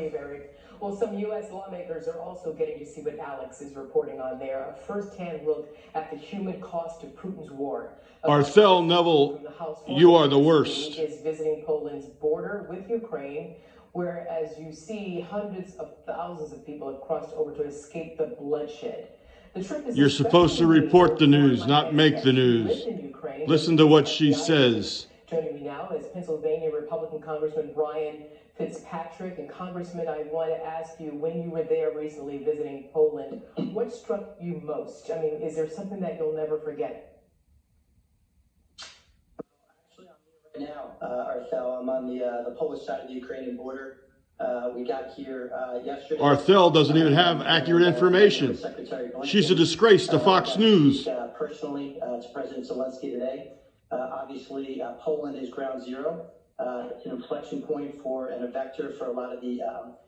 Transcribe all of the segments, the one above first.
Dave, Eric. Well, some U.S. lawmakers are also getting to see what Alex is reporting on there. A first-hand look at the human cost of Putin's war. Arthel, Neville, you are the worst. Is visiting Poland's border with Ukraine, where, as you see, hundreds of thousands of people have crossed over to escape the bloodshed. The trip is You're supposed to report the news, not make the news. Listen to what she says. Joining me now is Pennsylvania Republican Congressman Brian Fitzpatrick. And Congressman, I want to ask you, when you were there recently visiting Poland, what struck you most? I mean, is there something that you'll never forget? Actually, I'm here right now, Arthel. I'm on the Polish side of the Ukrainian border. We got here yesterday. Arthel doesn't even have accurate information. She's a disgrace to Fox News. Personally, to President Zelensky today. Obviously, Poland is ground zero. It's an inflection point and a vector for a lot of the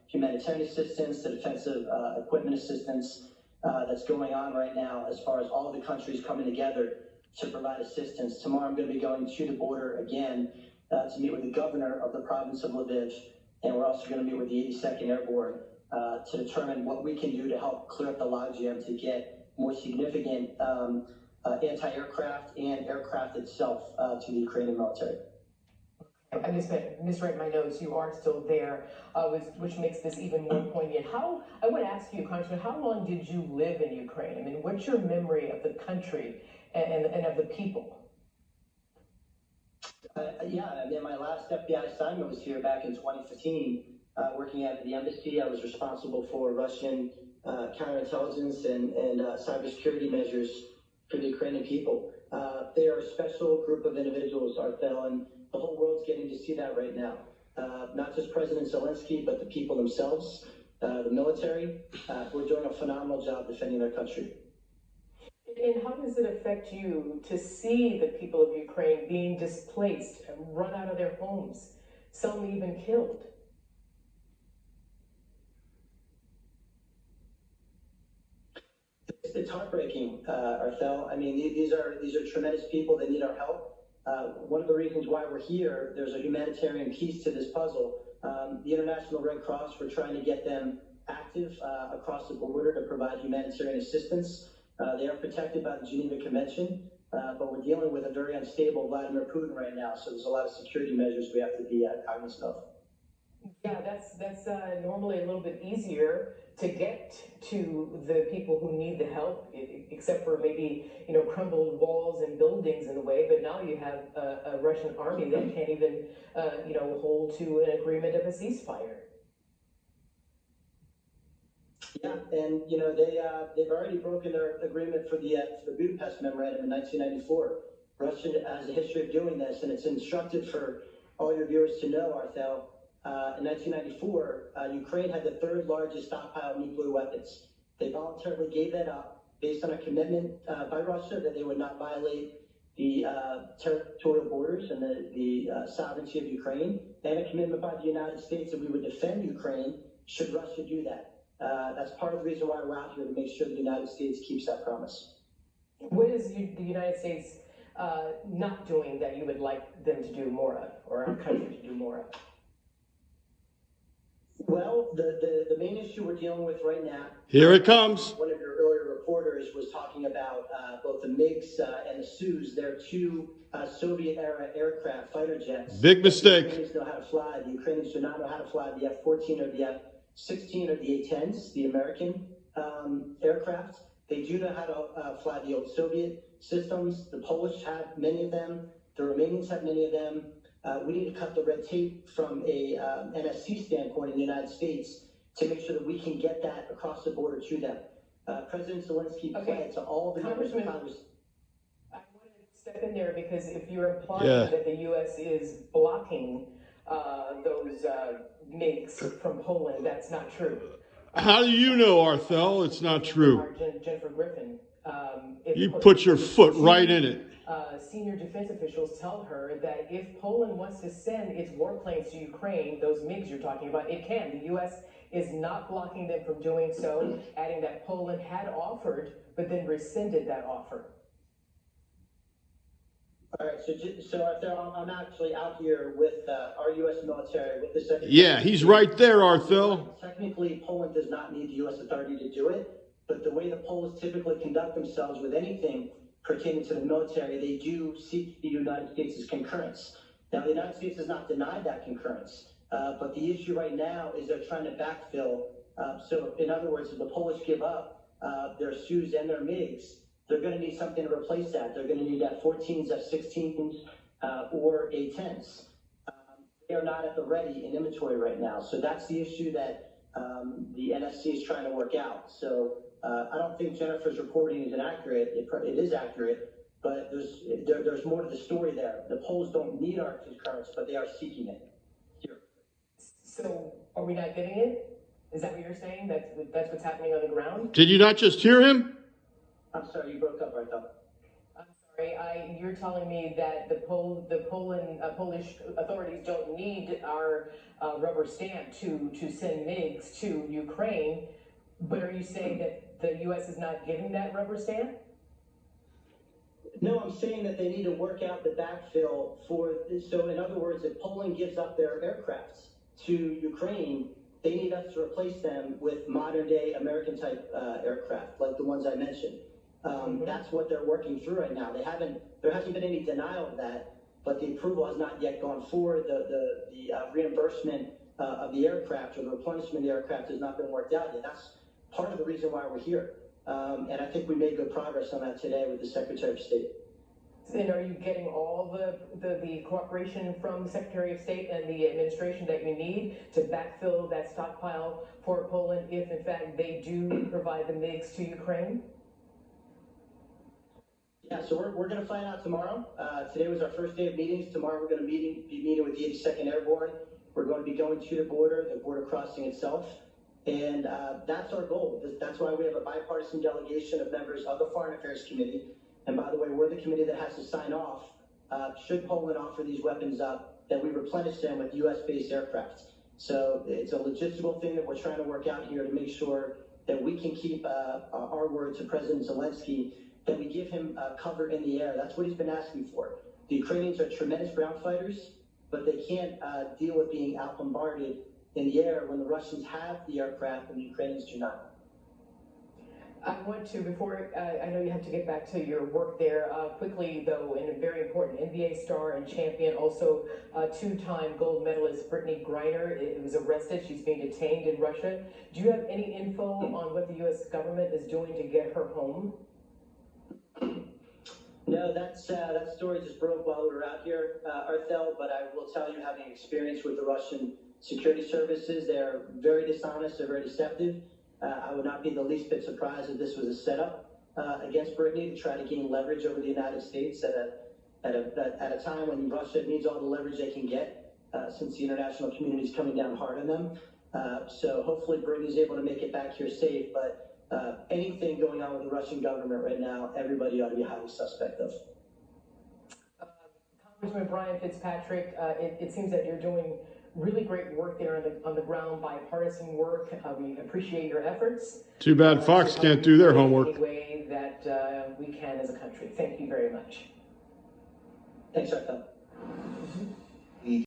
humanitarian assistance, the defensive equipment assistance that's going on right now, as far as all the countries coming together to provide assistance. Tomorrow, I'm going to be going to the border again to meet with the governor of the province of Lviv, and we're also going to meet with the 82nd Airborne to determine what we can do to help clear up the logjam to get more significant anti-aircraft and aircraft itself to the Ukrainian military. I misread my notes. You are still there, which makes this even more poignant. I want to ask you, Congressman, how long did you live in Ukraine? I mean, what's your memory of the country and of the people? Yeah, I mean, my last FBI assignment was here back in 2015, working at the embassy. I was responsible for Russian counterintelligence and cybersecurity measures for the Ukrainian people. They are a special group of individuals, Arthel, and the whole world's getting to see that right now. Not just President Zelensky, but the people themselves, the military, who are doing a phenomenal job defending their country. And how does it affect you to see the people of Ukraine being displaced, run out of their homes, some even killed? It's heartbreaking, Arthel. I mean, these are tremendous people that need our help. One of the reasons why we're here, there's a humanitarian piece to this puzzle. The International Red Cross, we're trying to get them active across the border to provide humanitarian assistance. They are protected by the Geneva Convention, but we're dealing with a very unstable Vladimir Putin right now, so there's a lot of security measures we have to be cognizant of. Yeah, that's normally a little bit easier to get to the people who need the help, except for maybe, crumbled walls and buildings in a way. But now you have a Russian army that can't even, hold to an agreement of a ceasefire. Yeah, and they've already broken their agreement for the Budapest Memorandum in 1994. Russia has a history of doing this, and it's instructive for all your viewers to know, Arthel. In 1994, Ukraine had the third largest stockpile of nuclear weapons. They voluntarily gave that up based on a commitment by Russia that they would not violate the territorial borders and the sovereignty of Ukraine, and a commitment by the United States that we would defend Ukraine should Russia do that. That's part of the reason why we're out here, to make sure the United States keeps that promise. What is the United States not doing that you would like them to do more of, or our country to do more of? Well, the main issue we're dealing with right now. Here it comes. One of your earlier reporters was talking about both the MiGs and the Sus. They're two Soviet-era aircraft, fighter jets. Big mistake. The Ukrainians know how to fly. The Ukrainians do not know how to fly the F-14 or the F-16 or the A-10s, the American aircraft. They do know how to fly the old Soviet systems. The Polish have many of them. The Romanians have many of them. We need to cut the red tape from a NSC standpoint in the United States to make sure that we can get that across the border to them. President Zelensky pledged to all the members of Congress. I want to step in there, because if you're implying that the U.S. is blocking those MiGs from Poland, that's not true. How do you know, Arthel, it's not true? Jennifer Griffin. You put your foot right in it. Senior defense officials tell her that if Poland wants to send its warplanes to Ukraine, those MiGs you're talking about, it can. The U.S. is not blocking them from doing so, adding that Poland had offered, but then rescinded that offer. All right, so Arthel, I'm actually out here with our U.S. military, with the Secretary. Yeah, he's right there, Arthel. Technically, Poland does not need the U.S. authority to do it, but the way the Poles typically conduct themselves with anything pertaining to the military, they do seek the United States' concurrence. Now, the United States has not denied that concurrence, but the issue right now is they're trying to backfill. So, in other words, if the Polish give up their Sus and their MiGs, they're going to need something to replace that. They're going to need F-14s, F-16s, or A-10s. They are not at the ready in inventory right now. So that's the issue that the NSC is trying to work out. So I don't think Jennifer's reporting is inaccurate. It is accurate, but there's more to the story there. The Poles don't need our concurrence, but they are seeking it here. So are we not getting it? Is that what you're saying? That's what's happening on the ground? Did you not just hear him? I'm sorry, you broke up, Arthel. I'm sorry, you're telling me that the Polish authorities don't need our rubber stamp to send MiGs to Ukraine, but are you saying that the U.S. is not giving that rubber stamp? No, I'm saying that they need to work out the backfill for this. So in other words, if Poland gives up their aircraft to Ukraine, they need us to replace them with modern day American type aircraft, like the ones I mentioned. That's what they're working through right now. There hasn't been any denial of that, but the approval has not yet gone forward. The reimbursement of the aircraft or the replenishment of the aircraft has not been worked out yet. That's part of the reason why we're here. And I think we made good progress on that today with the Secretary of State. And are you getting all the cooperation from the Secretary of State and the administration that you need to backfill that stockpile for Poland if, in fact, they do provide the MiGs to Ukraine? Yeah, so we're going to find out tomorrow. Today was our first day of meetings. Tomorrow we're going to be meeting with the 82nd Airborne. We're going to be going to the border crossing itself. And that's our goal. That's why we have a bipartisan delegation of members of the Foreign Affairs Committee. And by the way, we're the committee that has to sign off, should Poland offer these weapons up, that we replenish them with U.S.-based aircraft. So it's a logistical thing that we're trying to work out here to make sure that we can keep our word to President Zelensky, that we give him cover in the air. That's what he's been asking for. The Ukrainians are tremendous ground fighters, but they can't deal with being out-bombarded in the air when the Russians have the aircraft and the Ukrainians do not. I want to, before, I know you have to get back to your work there, quickly though, and a very important NBA star and champion, also two-time gold medalist Brittany Griner was arrested. She's being detained in Russia. Do you have any info on what the U.S. government is doing to get her home? No, that story just broke while we were out here, Arthel, but I will tell you, having experience with the Russian security services, they're very dishonest, they're very deceptive. I would not be the least bit surprised if this was a setup against Brittany to try to gain leverage over the United States at a time when Russia needs all the leverage they can get, since the international community is coming down hard on them. So hopefully Brittany's able to make it back here safe, but anything going on with the Russian government right now, everybody ought to be highly suspect of. Congressman Brian Fitzpatrick, it seems that you're doing really great work there on the ground, bipartisan work. We appreciate your efforts. Too bad Fox can't do their homework. Any way that we can as a country. Thank you very much. Thanks, Arthel.